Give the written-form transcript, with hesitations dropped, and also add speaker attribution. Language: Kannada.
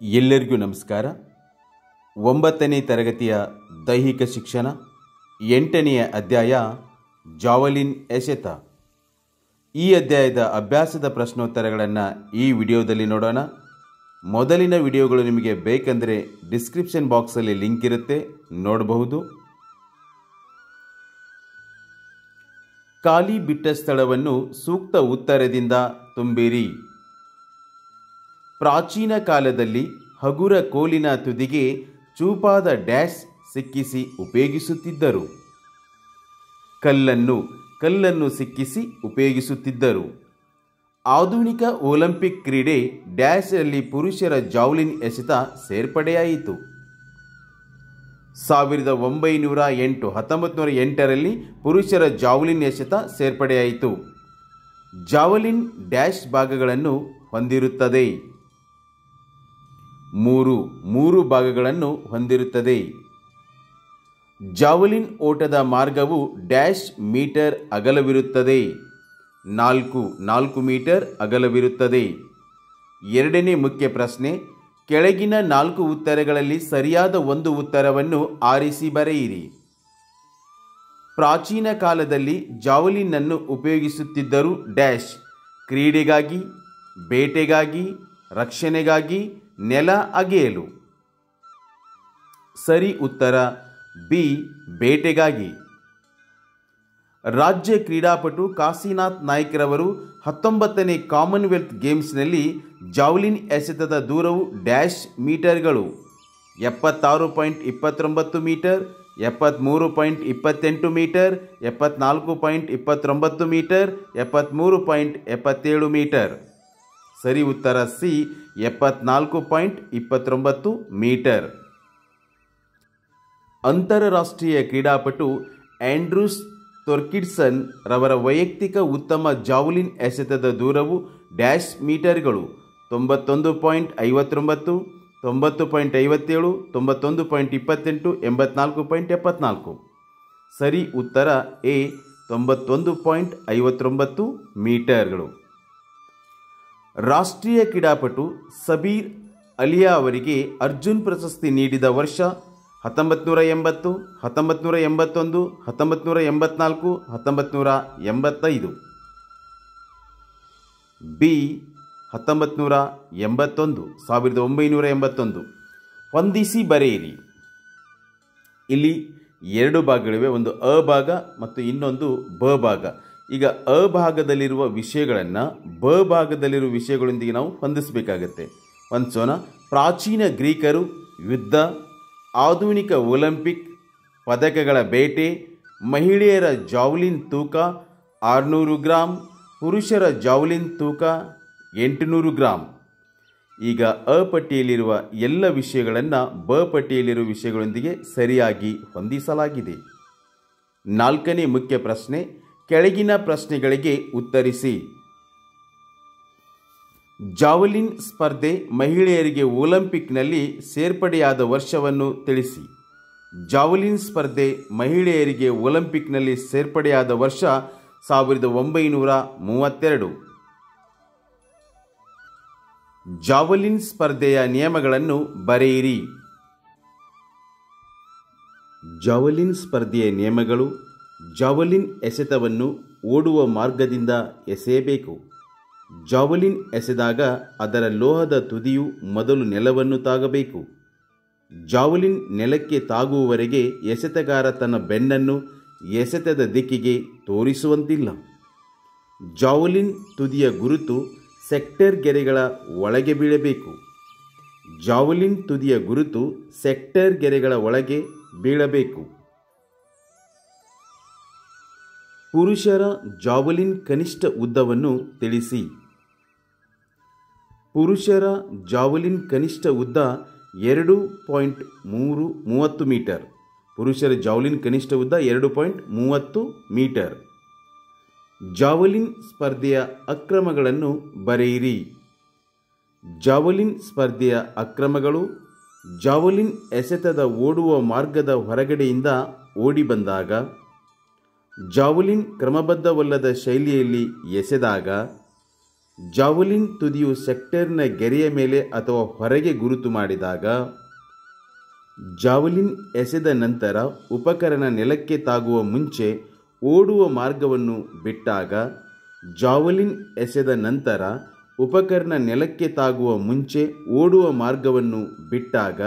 Speaker 1: ಎಲ್ಲರಿಗೂ ನಮಸ್ಕಾರ. 9ನೇ ತರಗತಿಯ ದೈಹಿಕ ಶಿಕ್ಷಣ 8ನೆಯ ಅಧ್ಯಾಯ ಜಾವಲಿನ್ ಎಸೆತ. ಈ ಅಧ್ಯಾಯದ ಅಭ್ಯಾಸದ ಪ್ರಶ್ನೋತ್ತರಗಳನ್ನು ಈ ವಿಡಿಯೋದಲ್ಲಿ ನೋಡೋಣ. ಮೊದಲಿನ ವಿಡಿಯೋಗಳು ನಿಮಗೆ ಬೇಕೆಂದರೆ ಡಿಸ್ಕ್ರಿಪ್ಷನ್ ಬಾಕ್ಸಲ್ಲಿ ಲಿಂಕ್ ಇರುತ್ತೆ, ನೋಡಬಹುದು. ಖಾಲಿ ಬಿಟ್ಟ ಸ್ಥಳವನ್ನು ಸೂಕ್ತ ಉತ್ತರದಿಂದ ತುಂಬಿರಿ. ಪ್ರಾಚೀನ ಕಾಲದಲ್ಲಿ ಹಗುರ ಕೋಲಿನ ತುದಿಗೆ ಚೂಪಾದ ಡ್ಯಾಶ್ ಸಿಕ್ಕಿಸಿ ಉಪಯೋಗಿಸುತ್ತಿದ್ದರು. ಕಲ್ಲನ್ನು ಸಿಕ್ಕಿಸಿ ಉಪಯೋಗಿಸುತ್ತಿದ್ದರು. ಆಧುನಿಕ ಒಲಿಂಪಿಕ್ ಕ್ರೀಡೆ ಡ್ಯಾಶಲ್ಲಿ ಪುರುಷರ ಜಾವ್ಲಿನ್ ಎಸೆತ ಸೇರ್ಪಡೆಯಾಯಿತು. 1908ರಲ್ಲಿ ಪುರುಷರ ಜಾವ್ಲಿನ್ ಎಸೆತ ಸೇರ್ಪಡೆಯಾಯಿತು. ಜಾವಲಿನ್ ಡ್ಯಾಶ್ ಭಾಗಗಳನ್ನು ಹೊಂದಿರುತ್ತದೆ. ಮೂರು ಭಾಗಗಳನ್ನು ಹೊಂದಿರುತ್ತದೆ. ಜಾವಲಿನ್ ಓಟದ ಮಾರ್ಗವು ಡ್ಯಾಶ್ ಮೀಟರ್ ಅಗಲವಿರುತ್ತದೆ. 4 ಮೀಟರ್ ಅಗಲವಿರುತ್ತದೆ. ಎರಡನೇ ಮುಖ್ಯ ಪ್ರಶ್ನೆ, ಕೆಳಗಿನ 4 ಉತ್ತರಗಳಲ್ಲಿ ಸರಿಯಾದ ಒಂದು ಉತ್ತರವನ್ನು ಆರಿಸಿ ಬರೆಯಿರಿ. ಪ್ರಾಚೀನ ಕಾಲದಲ್ಲಿ ಜಾವಲಿನ್ ಅನ್ನು ಉಪಯೋಗಿಸುತ್ತಿದ್ದರು ಡ್ಯಾಶ್ ಕ್ರೀಡೆಗಾಗಿ, ಬೇಟೆಗಾಗಿ, ರಕ್ಷಣೆಗಾಗಿ, ನೆಲ ಅಗೆಯಲು. ಸರಿ ಉತ್ತರ ಬಿ, ಬೇಟೆಗಾಗಿ. ರಾಜ್ಯ ಕ್ರೀಡಾಪಟು ಕಾಶಿನಾಥ್ ನಾಯ್ಕರವರು 19ನೇ ಕಾಮನ್ವೆಲ್ತ್ ಗೇಮ್ಸ್ನಲ್ಲಿ ಜಾವ್ಲಿನ್ ಎಸೆತದ ದೂರವು ಡ್ಯಾಶ್ ಮೀಟರ್ಗಳು 76.29 ಮೀಟರ್, 73.28 ಮೀಟರ್, 74.29 ಮೀಟರ್, 73.77 ಮೀಟರ್. ಸರಿ ಉತ್ತರ ಸಿ, 74.29 ಮೀಟರ್. ಅಂತಾರಾಷ್ಟ್ರೀಯ ಕ್ರೀಡಾಪಟು ಆಂಡ್ರೂಸ್ ಥೊರ್ಕಿಲ್ಸನ್ ರವರ ವೈಯಕ್ತಿಕ ಉತ್ತಮ ಜಾವ್ಲಿನ್ ಎಸೆತದ ದೂರವು ಡ್ಯಾಶ್ ಮೀಟರ್ಗಳು 91.59, 90.57, 91.28, 84.74. ಸರಿ ಉತ್ತರ ಎ, 91.59 ಮೀಟರ್ಗಳು. ರಾಷ್ಟ್ರೀಯ ಕ್ರೀಡಾಪಟು ಸಬೀರ್ ಅಲಿಯಾ ಅವರಿಗೆ ಅರ್ಜುನ್ ಪ್ರಶಸ್ತಿ ನೀಡಿದ ವರ್ಷ 1980, 1981, 1984, 1985. ಬಿ, 1981, 1981. ಹೊಂದಿಸಿ ಬರೆಯಿರಿ. ಇಲ್ಲಿ 2 ಭಾಗಗಳಿವೆ, ಒಂದು ಅ ಭಾಗ ಮತ್ತು ಇನ್ನೊಂದು ಬ ಭಾಗ. ಈಗ ಅ ಭಾಗದಲ್ಲಿರುವ ವಿಷಯಗಳನ್ನು ಬ ಭಾಗದಲ್ಲಿರುವ ವಿಷಯಗಳೊಂದಿಗೆ ನಾವು ಹೊಂದಿಸಬೇಕಾಗತ್ತೆ. ಹೊಂದಿಸೋಣ. ಪ್ರಾಚೀನ ಗ್ರೀಕರು, ಯುದ್ಧ, ಆಧುನಿಕ ಒಲಿಂಪಿಕ್, ಪದಕಗಳ ಬೇಟೆ, ಮಹಿಳೆಯರ ಜಾವ್ಲಿನ್ ತೂಕ 600 ಗ್ರಾಂ, ಪುರುಷರ ಜಾವ್ಲಿನ್ ತೂಕ 800 ಗ್ರಾಂ. ಈಗ ಅ ಪಟ್ಟಿಯಲ್ಲಿರುವ ಎಲ್ಲ ವಿಷಯಗಳನ್ನು ಬ ಪಟ್ಟಿಯಲ್ಲಿರುವ ವಿಷಯಗಳೊಂದಿಗೆ ಸರಿಯಾಗಿ ಹೊಂದಿಸಲಾಗಿದೆ. 4ನೇ ಮುಖ್ಯ ಪ್ರಶ್ನೆ, ಕೆಳಗಿನ ಪ್ರಶ್ನೆಗಳಿಗೆ ಉತ್ತರಿಸಿ. ಜಾವಲಿನ್ ಸ್ಪರ್ಧೆ ಮಹಿಳೆಯರಿಗೆ ಒಲಿಂಪಿಕ್ನಲ್ಲಿ ಸೇರ್ಪಡೆಯಾದ ವರ್ಷವನ್ನು ತಿಳಿಸಿ. ಜಾವಲಿನ್ ಸ್ಪರ್ಧೆ ಮಹಿಳೆಯರಿಗೆ ಒಲಿಂಪಿಕ್ನಲ್ಲಿ ಸೇರ್ಪಡೆಯಾದ ವರ್ಷ 1932. ಜಾವಲಿನ್ ಸ್ಪರ್ಧೆಯ ನಿಯಮಗಳನ್ನು ಬರೆಯಿರಿ. ಜಾವಲಿನ್ ಸ್ಪರ್ಧೆಯ ನಿಯಮಗಳು: ಜಾವಲಿನ್ ಎಸೆತವನ್ನು ಓಡುವ ಮಾರ್ಗದಿಂದ ಎಸೆಯಬೇಕು. ಜಾವಲಿನ್ ಎಸೆದಾಗ ಅದರ ಲೋಹದ ತುದಿಯು ಮೊದಲು ನೆಲವನ್ನು ತಾಗಬೇಕು. ಜಾವಲಿನ್ ನೆಲಕ್ಕೆ ತಾಗುವವರೆಗೆ ಎಸೆತಗಾರ ತನ್ನ ಬೆನ್ನನ್ನು ಎಸೆತದ ದಿಕ್ಕಿಗೆ ತೋರಿಸುವಂತಿಲ್ಲ. ಜಾವಲಿನ್ ತುದಿಯ ಗುರುತು ಸೆಕ್ಟರ್ ಗೆರೆಗಳ ಒಳಗೆ ಬೀಳಬೇಕು. ಜಾವಲಿನ್ ತುದಿಯ ಗುರುತು ಸೆಕ್ಟರ್ ಗೆರೆಗಳ ಒಳಗೆ ಬೀಳಬೇಕು. ಪುರುಷರ ಜಾವಲಿನ್ ಕನಿಷ್ಠ ಉದ್ದವನ್ನು ತಿಳಿಸಿ. ಪುರುಷರ ಜಾವಲಿನ್ ಕನಿಷ್ಠ ಉದ್ದ 2.30 ಮೀಟರ್. ಪುರುಷರ ಜಾವಲಿನ್ ಕನಿಷ್ಠ ಉದ್ದ 2.30 ಮೀಟರ್. ಜಾವಲಿನ್ ಸ್ಪರ್ಧೆಯ ಅಕ್ರಮಗಳನ್ನು ಬರೆಯಿರಿ. ಜಾವಲಿನ್ ಸ್ಪರ್ಧೆಯ ಅಕ್ರಮಗಳು: ಜಾವಲಿನ್ ಎಸೆತದ ಓಡುವ ಮಾರ್ಗದ ಹೊರಗಡೆಯಿಂದ ಓಡಿ ಬಂದಾಗ, ಜಾವಲಿನ್ ಕ್ರಮಬದ್ಧವಲ್ಲದ ಶೈಲಿಯಲ್ಲಿ ಎಸೆದಾಗ, ಜಾವಲಿನ್ ತುದಿಯು ಸೆಕ್ಟರ್ನ ಗೆರೆಯ ಮೇಲೆ ಅಥವಾ ಹೊರಗೆ ಗುರುತು ಮಾಡಿದಾಗ, ಜಾವಲಿನ್ ಎಸೆದ ನಂತರ ಉಪಕರಣ ನೆಲಕ್ಕೆ ತಾಗುವ ಮುಂಚೆ ಓಡುವ ಮಾರ್ಗವನ್ನು ಬಿಟ್ಟಾಗ, ಜಾವಲಿನ್ ಎಸೆದ ನಂತರ ಉಪಕರಣ ನೆಲಕ್ಕೆ ತಾಗುವ ಮುಂಚೆ ಓಡುವ ಮಾರ್ಗವನ್ನು ಬಿಟ್ಟಾಗ